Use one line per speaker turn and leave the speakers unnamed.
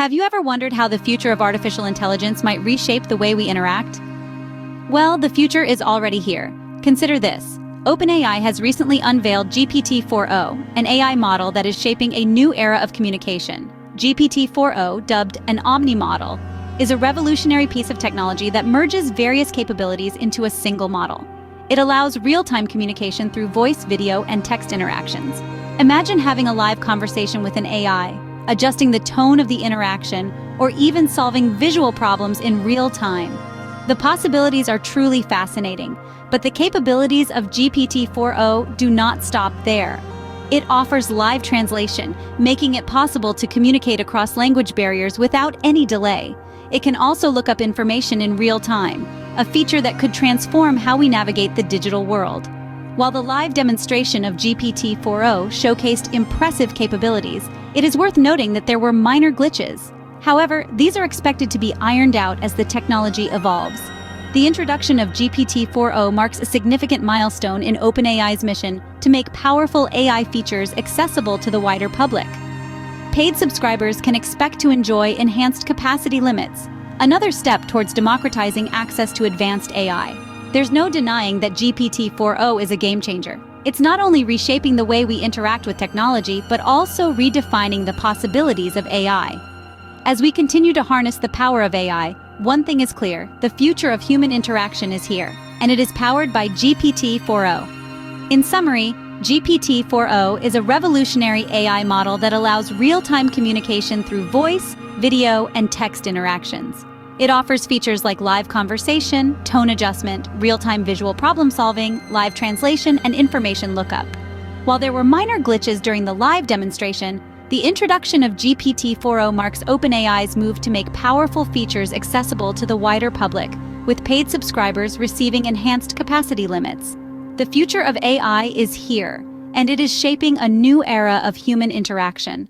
Have you ever wondered how the future of artificial intelligence might reshape the way we interact? Well, the future is already here. Consider this. OpenAI has recently unveiled GPT-4o, an AI model that is shaping a new era of communication. GPT-4o, dubbed an Omni model, is a revolutionary piece of technology that merges various capabilities into a single model. It allows real-time communication through voice, video, and text interactions. Imagine having a live conversation with an AI, adjusting the tone of the interaction, or even solving visual problems in real time. The possibilities are truly fascinating, but the capabilities of GPT-4o do not stop there. It offers live translation, making it possible to communicate across language barriers without any delay. It can also look up information in real time, a feature that could transform how we navigate the digital world. While the live demonstration of GPT-4o showcased impressive capabilities, it is worth noting that there were minor glitches. However, these are expected to be ironed out as the technology evolves. The introduction of GPT-4o marks a significant milestone in OpenAI's mission to make powerful AI features accessible to the wider public. Paid subscribers can expect to enjoy enhanced capacity limits, another step towards democratizing access to advanced AI. There's no denying that GPT-4o is a game changer. It's not only reshaping the way we interact with technology, but also redefining the possibilities of AI. As we continue to harness the power of AI, one thing is clear: the future of human interaction is here, and it is powered by GPT-4o. In summary, GPT-4o is a revolutionary AI model that allows real-time communication through voice, video, and text interactions. It offers features like live conversation, tone adjustment, real-time visual problem-solving, live translation, and information lookup. While there were minor glitches during the live demonstration, the introduction of GPT-4o marks OpenAI's move to make powerful features accessible to the wider public, with paid subscribers receiving enhanced capacity limits. The future of AI is here, and it is shaping a new era of human interaction.